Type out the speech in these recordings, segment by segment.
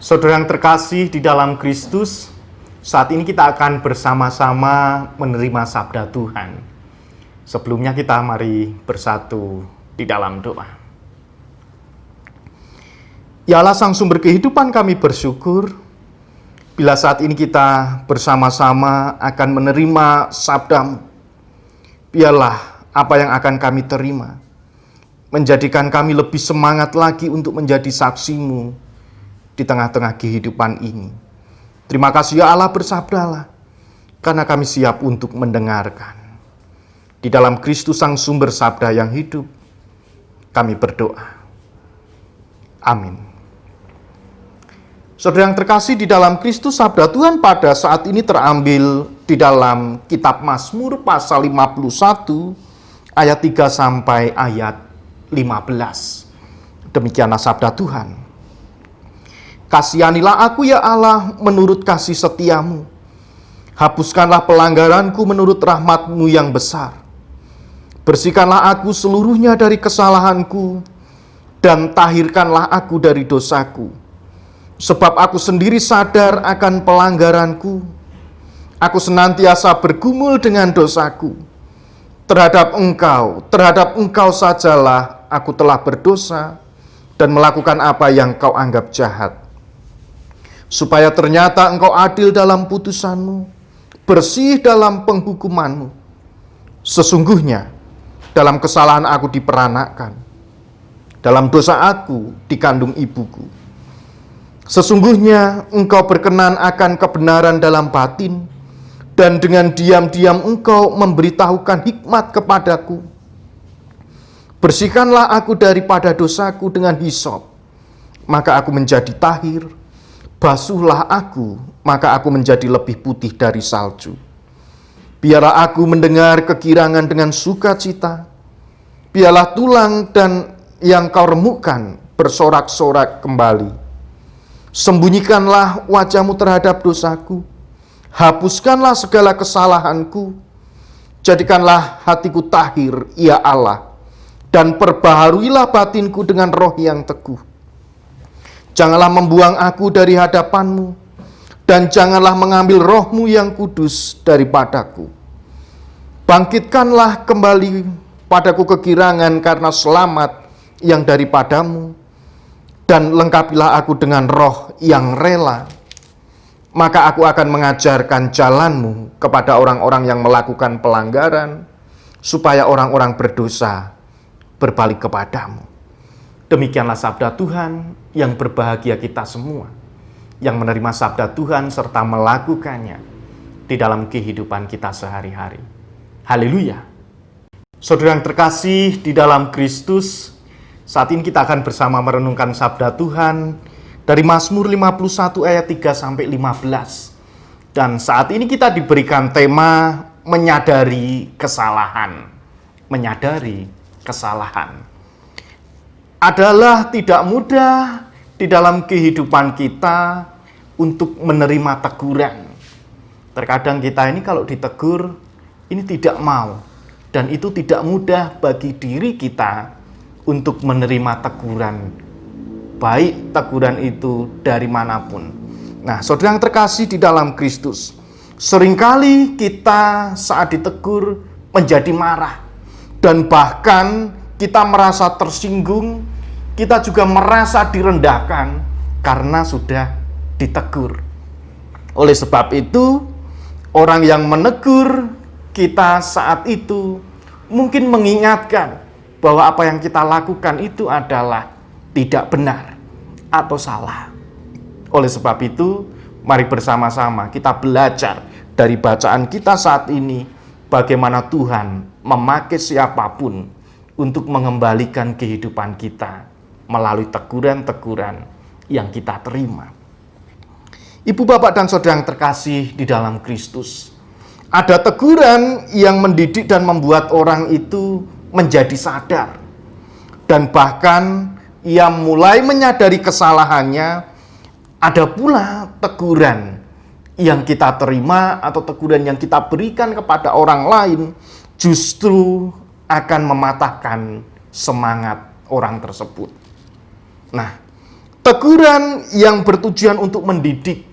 Saudara yang terkasih di dalam Kristus, saat ini kita akan bersama-sama menerima sabda Tuhan. Sebelumnya kita mari bersatu di dalam doa. Ya Allah, Sang Sumber kehidupan, kami bersyukur bila saat ini kita bersama-sama akan menerima sabda-Mu. Biarlah apa yang akan kami terima menjadikan kami lebih semangat lagi untuk menjadi saksi-Mu di tengah-tengah kehidupan ini. Terima kasih ya Allah, bersabdalah, karena kami siap untuk mendengarkan. Di dalam Kristus Sang Sumber sabda yang hidup, kami berdoa. Amin. Saudara yang terkasih di dalam Kristus, sabda Tuhan pada saat ini terambil di dalam kitab Mazmur pasal 51 ayat 3 sampai ayat 15. Demikianlah sabda Tuhan. Kasihanilah aku ya Allah menurut kasih setiamu. Hapuskanlah pelanggaranku menurut rahmat-Mu yang besar. Bersihkanlah aku seluruhnya dari kesalahanku, dan tahirkanlah aku dari dosaku. Sebab aku sendiri sadar akan pelanggaranku. Aku senantiasa bergumul dengan dosaku. Terhadap engkau sajalah aku telah berdosa dan melakukan apa yang kau anggap jahat. Supaya ternyata engkau adil dalam putusan-Mu, bersih dalam penghukuman-Mu. Sesungguhnya dalam kesalahan aku diperanakkan, dalam dosa aku dikandung ibuku. Sesungguhnya engkau berkenan akan kebenaran dalam batin, dan dengan diam-diam engkau memberitahukan hikmat kepadaku. Bersihkanlah aku daripada dosaku dengan hisop, maka aku menjadi tahir. Basuhlah aku, maka aku menjadi lebih putih dari salju. Biarlah aku mendengar kegirangan dengan sukacita. Biarlah tulang dan yang kau remukkan bersorak-sorak kembali. Sembunyikanlah wajah-Mu terhadap dosaku. Hapuskanlah segala kesalahanku. Jadikanlah hatiku tahir, ya Allah, dan perbaharuilah batinku dengan roh yang teguh. Janganlah membuang aku dari hadapan-Mu, dan janganlah mengambil roh-Mu yang kudus daripadaku. Bangkitkanlah kembali padaku kegirangan karena selamat yang daripada-Mu, dan lengkapilah aku dengan roh yang rela. Maka aku akan mengajarkan jalan-Mu kepada orang-orang yang melakukan pelanggaran, supaya orang-orang berdosa berbalik kepadamu. Demikianlah sabda Tuhan, yang berbahagia kita semua yang menerima sabda Tuhan serta melakukannya di dalam kehidupan kita sehari-hari. Haleluya. Saudara yang terkasih di dalam Kristus, saat ini kita akan bersama merenungkan sabda Tuhan dari Mazmur 51 ayat 3 sampai 15. Dan saat ini kita diberikan tema menyadari kesalahan. Menyadari kesalahan adalah tidak mudah di dalam kehidupan kita untuk menerima teguran. Terkadang kita ini kalau ditegur, ini tidak mau. Dan itu tidak mudah bagi diri kita untuk menerima teguran. Baik teguran itu dari manapun. Nah, saudara yang terkasih di dalam Kristus, seringkali kita saat ditegur menjadi marah. Dan bahkan kita merasa tersinggung, kita juga merasa direndahkan karena sudah ditegur. Oleh sebab itu, orang yang menegur kita saat itu mungkin mengingatkan bahwa apa yang kita lakukan itu adalah tidak benar atau salah. Oleh sebab itu, mari bersama-sama kita belajar dari bacaan kita saat ini bagaimana Tuhan memakai siapapun untuk mengembalikan kehidupan kita melalui teguran-teguran yang kita terima. Ibu, bapak, dan saudara yang terkasih di dalam Kristus, ada teguran yang mendidik dan membuat orang itu menjadi sadar. Dan bahkan ia mulai menyadari kesalahannya. Ada pula teguran yang kita terima atau teguran yang kita berikan kepada orang lain justru akan mematahkan semangat orang tersebut. Nah, Teguran yang bertujuan untuk mendidik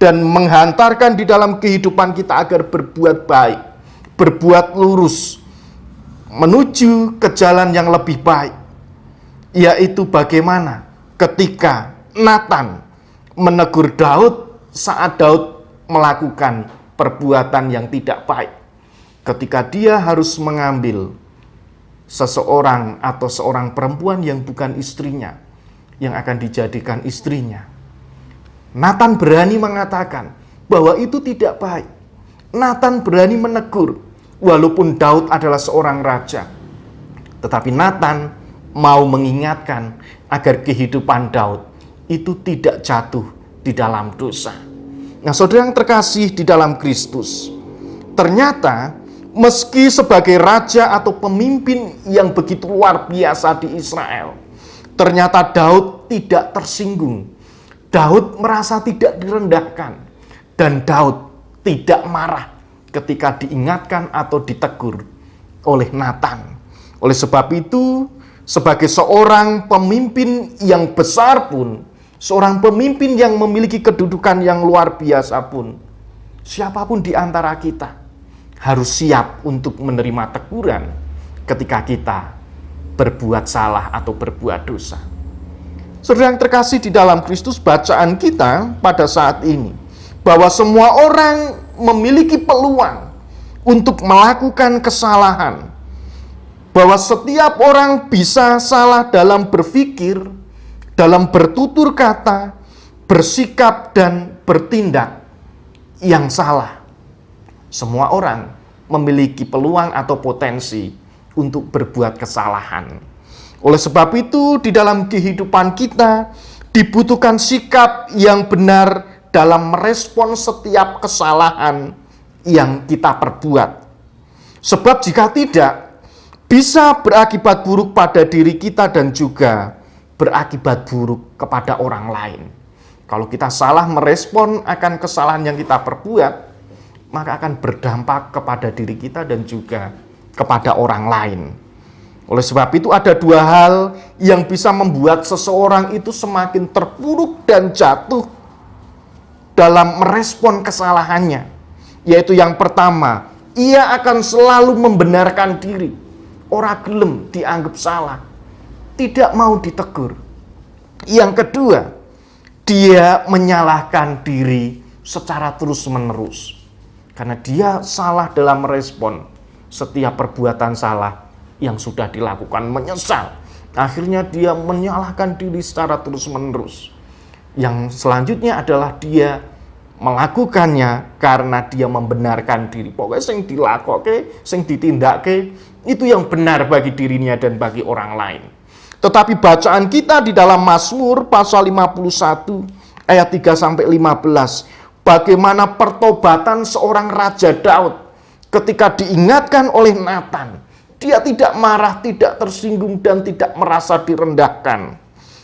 dan menghantarkan di dalam kehidupan kita agar berbuat baik, berbuat lurus, menuju ke jalan yang lebih baik. Yaitu bagaimana ketika Nathan menegur Daud saat Daud melakukan perbuatan yang tidak baik. Ketika dia harus mengambil seseorang atau seorang perempuan yang bukan istrinya, yang akan dijadikan istrinya. Nathan berani mengatakan bahwa itu tidak baik. Nathan berani menegur, walaupun Daud adalah seorang raja. Tetapi Nathan mau mengingatkan agar kehidupan Daud itu tidak jatuh di dalam dosa. Nah, saudara yang terkasih di dalam Kristus, ternyata meski sebagai raja atau pemimpin yang begitu luar biasa di Israel, ternyata Daud tidak tersinggung. Daud merasa tidak direndahkan. Dan Daud tidak marah ketika diingatkan atau ditegur oleh Nathan. Oleh sebab itu, sebagai seorang pemimpin yang besar pun, seorang pemimpin yang memiliki kedudukan yang luar biasa pun, siapapun di antara kita harus siap untuk menerima teguran ketika kita berbuat salah atau berbuat dosa. Saudara yang terkasih di dalam Kristus, bacaan kita pada saat ini bahwa semua orang memiliki peluang untuk melakukan kesalahan. Bahwa setiap orang bisa salah dalam berpikir, dalam bertutur kata, bersikap dan bertindak yang salah. Semua orang memiliki peluang atau potensi untuk berbuat kesalahan. Oleh sebab itu, di dalam kehidupan kita dibutuhkan sikap yang benar dalam merespon setiap kesalahan yang kita perbuat. Sebab jika tidak, bisa berakibat buruk pada diri kita dan juga berakibat buruk kepada orang lain. Kalau kita salah merespon akan kesalahan yang kita perbuat, maka akan berdampak kepada diri kita dan juga kepada orang lain. Oleh sebab itu ada dua hal yang bisa membuat seseorang itu semakin terpuruk dan jatuh dalam merespon kesalahannya. Yaitu yang pertama, ia akan selalu membenarkan diri. Ora gelem dianggap salah, tidak mau ditegur. Yang kedua, dia menyalahkan diri secara terus-menerus. Karena dia salah dalam merespon setiap perbuatan salah yang sudah dilakukan, menyesal. Akhirnya dia menyalahkan diri secara terus-menerus. Yang selanjutnya adalah dia melakukannya karena dia membenarkan diri. Pokoknya sing dilakoke, sing ditindake, itu yang benar bagi dirinya dan bagi orang lain. Tetapi bacaan kita di dalam Mazmur pasal 51 ayat 3-15, bagaimana pertobatan seorang Raja Daud ketika diingatkan oleh Nathan. Dia tidak marah, tidak tersinggung, dan tidak merasa direndahkan.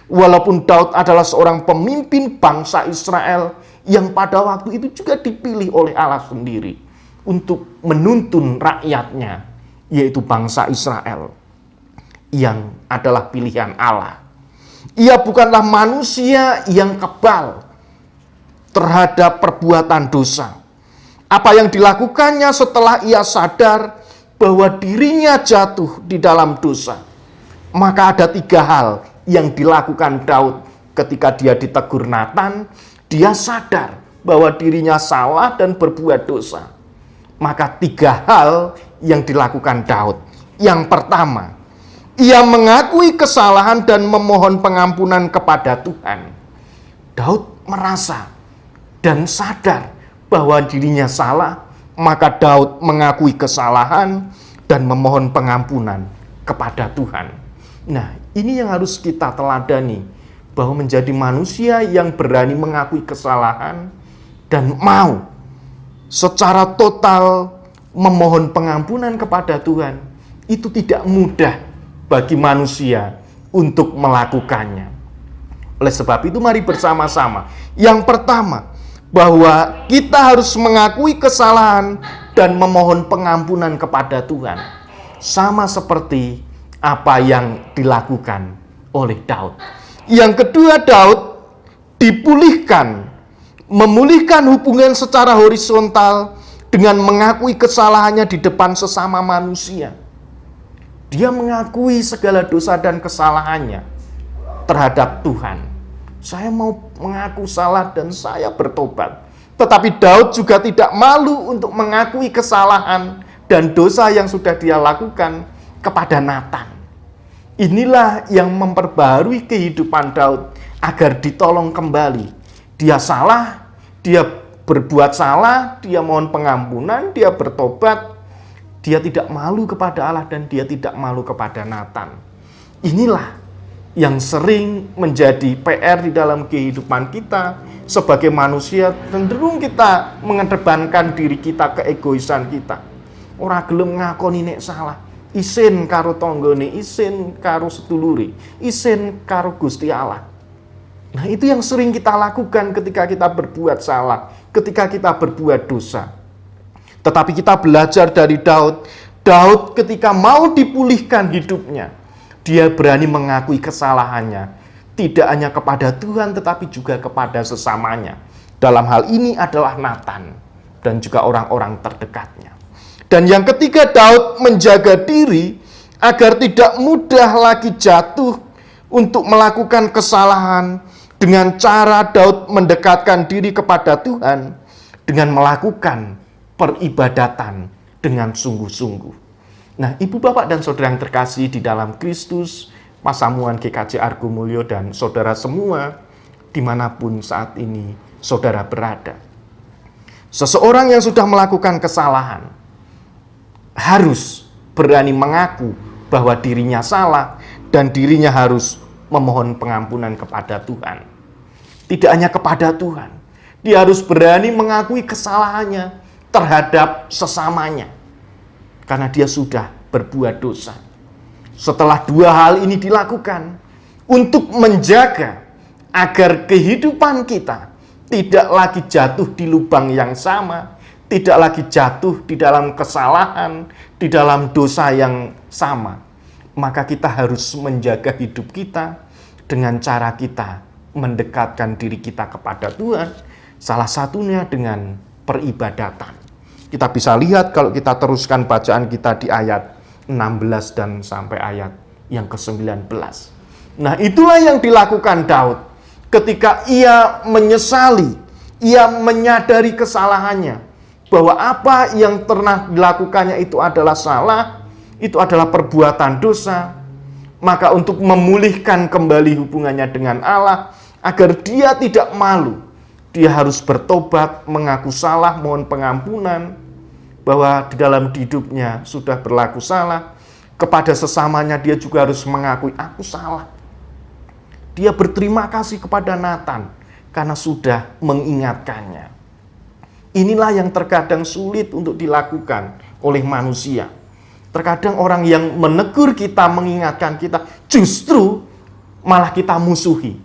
Walaupun Daud adalah seorang pemimpin bangsa Israel yang pada waktu itu juga dipilih oleh Allah sendiri untuk menuntun rakyatnya, yaitu bangsa Israel yang adalah pilihan Allah. Ia bukanlah manusia yang kebal terhadap perbuatan dosa. Apa yang dilakukannya setelah ia sadar bahwa dirinya jatuh di dalam dosa, maka ada tiga hal yang dilakukan Daud ketika dia ditegur Nathan. Dia sadar bahwa dirinya salah dan berbuat dosa. Maka tiga hal yang dilakukan Daud. Yang pertama, ia mengakui kesalahan dan memohon pengampunan kepada Tuhan. Daud merasa dan sadar bahwa dirinya salah, maka Daud mengakui kesalahan dan memohon pengampunan kepada Tuhan. Nah, ini yang harus kita teladani, bahwa menjadi manusia yang berani mengakui kesalahan dan mau secara total memohon pengampunan kepada Tuhan, itu tidak mudah bagi manusia untuk melakukannya. Oleh sebab itu mari bersama-sama. Yang pertama, bahwa kita harus mengakui kesalahan dan memohon pengampunan kepada Tuhan. Sama seperti apa yang dilakukan oleh Daud. Yang kedua, Daud dipulihkan, memulihkan hubungan secara horizontal dengan mengakui kesalahannya di depan sesama manusia. Dia mengakui segala dosa dan kesalahannya terhadap Tuhan. Saya mau mengaku salah dan saya bertobat. Tetapi Daud juga tidak malu untuk mengakui kesalahan dan dosa yang sudah dia lakukan kepada Natan. Inilah yang memperbarui kehidupan Daud agar ditolong kembali. Dia salah, dia berbuat salah, dia mohon pengampunan, dia bertobat. Dia tidak malu kepada Allah dan dia tidak malu kepada Natan. Inilah yang sering menjadi PR di dalam kehidupan kita sebagai manusia. Cenderung kita mengedepankan diri kita, keegoisan kita. Ora gelem ngakoni nek salah. Isin karo tonggone, isin karo seduluri, isin karo Gusti Allah. Nah, itu yang sering kita lakukan ketika kita berbuat salah, ketika kita berbuat dosa. Tetapi kita belajar dari Daud. Daud ketika mau dipulihkan hidupnya, dia berani mengakui kesalahannya. Tidak hanya kepada Tuhan, tetapi juga kepada sesamanya. Dalam hal ini adalah Natan dan juga orang-orang terdekatnya. Dan yang ketiga, Daud menjaga diri agar tidak mudah lagi jatuh untuk melakukan kesalahan dengan cara Daud mendekatkan diri kepada Tuhan dengan melakukan peribadatan dengan sungguh-sungguh. Nah, Ibu, Bapak, dan Saudara yang terkasih di dalam Kristus, Mas Samuan GKJ Argo Mulyo dan saudara semua dimanapun saat ini saudara berada. Seseorang yang sudah melakukan kesalahan harus berani mengaku bahwa dirinya salah dan dirinya harus memohon pengampunan kepada Tuhan. Tidak hanya kepada Tuhan, dia harus berani mengakui kesalahannya terhadap sesamanya karena dia sudah berbuat dosa. Setelah dua hal ini dilakukan untuk menjaga agar kehidupan kita tidak lagi jatuh di lubang yang sama, tidak lagi jatuh di dalam kesalahan, di dalam dosa yang sama, maka kita harus menjaga hidup kita dengan cara kita mendekatkan diri kita kepada Tuhan, salah satunya dengan peribadatan. Kita bisa lihat kalau kita teruskan bacaan kita di ayat 16 dan sampai ayat yang ke-19. Nah, itulah yang dilakukan Daud ketika ia menyesali, ia menyadari kesalahannya, bahwa apa yang pernah dilakukannya itu adalah salah, itu adalah perbuatan dosa. Maka untuk memulihkan kembali hubungannya dengan Allah, agar dia tidak malu, dia harus bertobat, mengaku salah, mohon pengampunan, bahwa di dalam hidupnya sudah berlaku salah. Kepada sesamanya dia juga harus mengakui, aku salah. Dia berterima kasih kepada Natan karena sudah mengingatkannya. Inilah yang terkadang sulit untuk dilakukan oleh manusia. Terkadang orang yang menegur kita, mengingatkan kita, justru malah kita musuhi.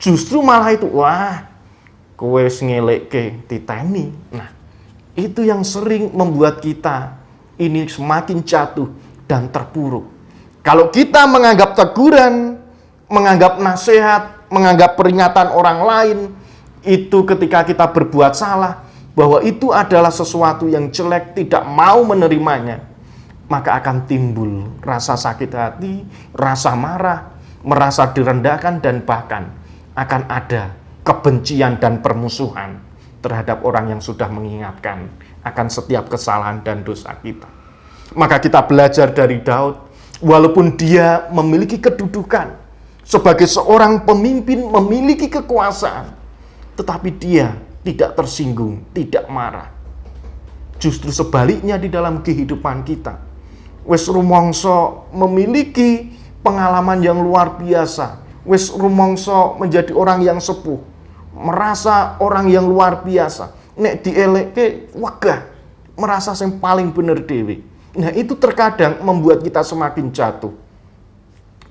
Justru malah itu, wah, kowe ngelekke titeni. Nah, itu yang sering membuat kita ini semakin jatuh dan terpuruk. Kalau kita menganggap teguran, menganggap nasihat, menganggap peringatan orang lain, itu ketika kita berbuat salah, bahwa itu adalah sesuatu yang jelek, tidak mau menerimanya, maka akan timbul rasa sakit hati, rasa marah, merasa direndahkan, dan bahkan akan ada kebencian dan permusuhan terhadap orang yang sudah mengingatkan akan setiap kesalahan dan dosa kita. Maka kita belajar dari Daud, walaupun dia memiliki kedudukan sebagai seorang pemimpin, memiliki kekuasaan, tetapi dia tidak tersinggung, tidak marah. Justru sebaliknya di dalam kehidupan kita, wis rumangsa memiliki pengalaman yang luar biasa, wis rumangsa menjadi orang yang sepuh, merasa orang yang luar biasa, nek dielekke wegah, merasa yang paling bener dewe. Nah, itu terkadang membuat kita semakin jatuh.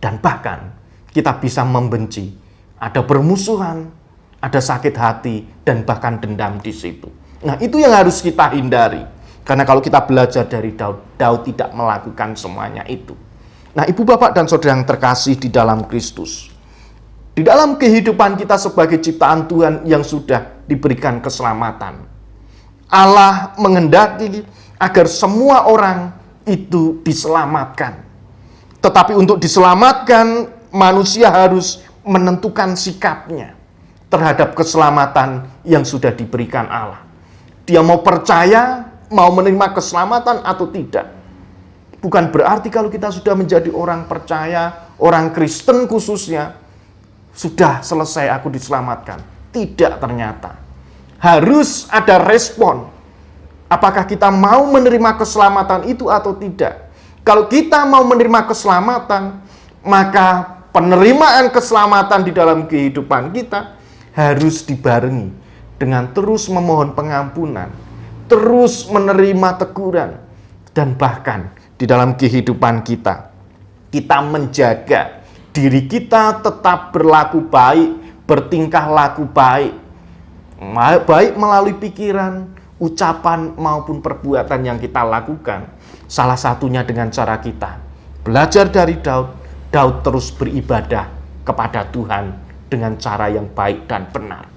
Dan bahkan kita bisa membenci, ada permusuhan, ada sakit hati, dan bahkan dendam di situ. Nah, itu yang harus kita hindari. Karena kalau kita belajar dari Daud, Daud tidak melakukan semuanya itu. Nah, Ibu, Bapak, dan Saudara yang terkasih di dalam Kristus, di dalam kehidupan kita sebagai ciptaan Tuhan yang sudah diberikan keselamatan. Allah menghendaki agar semua orang itu diselamatkan. Tetapi untuk diselamatkan, manusia harus menentukan sikapnya terhadap keselamatan yang sudah diberikan Allah. Dia mau percaya, mau menerima keselamatan atau tidak. Bukan berarti kalau kita sudah menjadi orang percaya, orang Kristen khususnya, sudah selesai aku diselamatkan. Tidak ternyata. Harus ada respon. Apakah kita mau menerima keselamatan itu atau tidak? Kalau kita mau menerima keselamatan, maka penerimaan keselamatan di dalam kehidupan kita harus dibarengi dengan terus memohon pengampunan, terus menerima teguran, dan bahkan di dalam kehidupan kita menjaga diri kita tetap berlaku baik, bertingkah laku baik, baik melalui pikiran, ucapan maupun perbuatan yang kita lakukan. Salah satunya dengan cara kita belajar dari Daud. Daud terus beribadah kepada Tuhan dengan cara yang baik dan benar.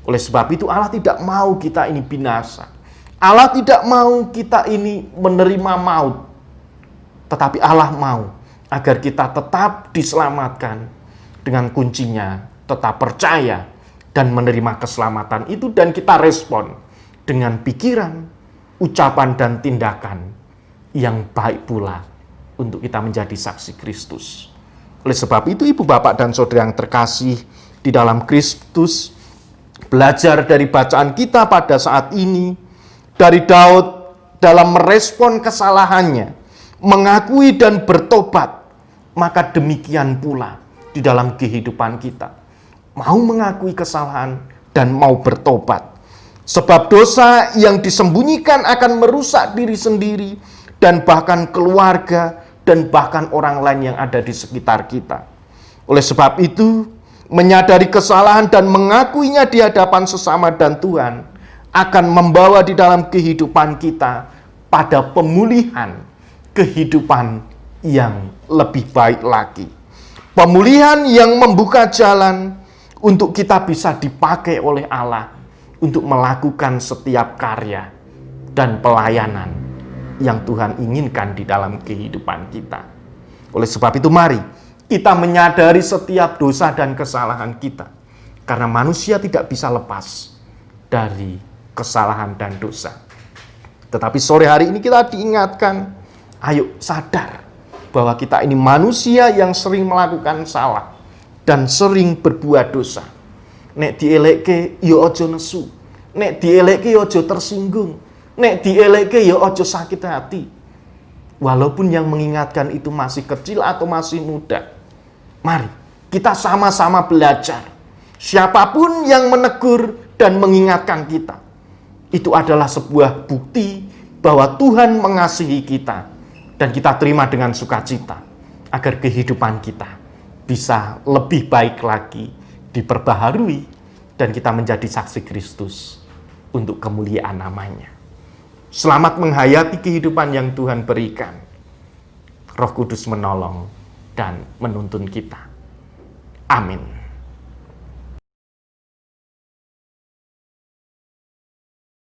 Oleh sebab itu Allah tidak mau kita ini binasa. Allah tidak mau kita ini menerima maut. Tetapi Allah mau agar kita tetap diselamatkan. Dengan kuncinya tetap percaya dan menerima keselamatan itu, dan kita respon dengan pikiran, ucapan, dan tindakan yang baik pula untuk kita menjadi saksi Kristus. Oleh sebab itu, ibu, bapak, dan saudara yang terkasih di dalam Kristus, belajar dari bacaan kita pada saat ini, dari Daud dalam merespon kesalahannya, mengakui dan bertobat, maka demikian pula di dalam kehidupan kita. Mau mengakui kesalahan dan mau bertobat. Sebab dosa yang disembunyikan akan merusak diri sendiri dan bahkan keluarga dan bahkan orang lain yang ada di sekitar kita. Oleh sebab itu, menyadari kesalahan dan mengakuinya di hadapan sesama dan Tuhan akan membawa di dalam kehidupan kita pada pemulihan kehidupan yang lebih baik lagi. Pemulihan yang membuka jalan untuk kita bisa dipakai oleh Allah untuk melakukan setiap karya dan pelayanan yang Tuhan inginkan di dalam kehidupan kita. Oleh sebab itu, mari kita menyadari setiap dosa dan kesalahan kita, karena manusia tidak bisa lepas dari kesalahan dan dosa. Tetapi sore hari ini kita diingatkan, ayo sadar bahwa kita ini manusia yang sering melakukan salah dan sering berbuat dosa. Nek dielekke yo ojo nesu, nek dielekke yo ojo tersinggung, nek dielekke yo ojo sakit hati. Walaupun yang mengingatkan itu masih kecil atau masih muda, mari kita sama-sama belajar. Siapapun yang menegur dan mengingatkan kita, itu adalah sebuah bukti bahwa Tuhan mengasihi kita, dan kita terima dengan sukacita agar kehidupan kita bisa lebih baik lagi, diperbaharui, dan kita menjadi saksi Kristus untuk kemuliaan namanya. Selamat menghayati kehidupan yang Tuhan berikan. Roh Kudus menolong dan menuntun kita. Amin.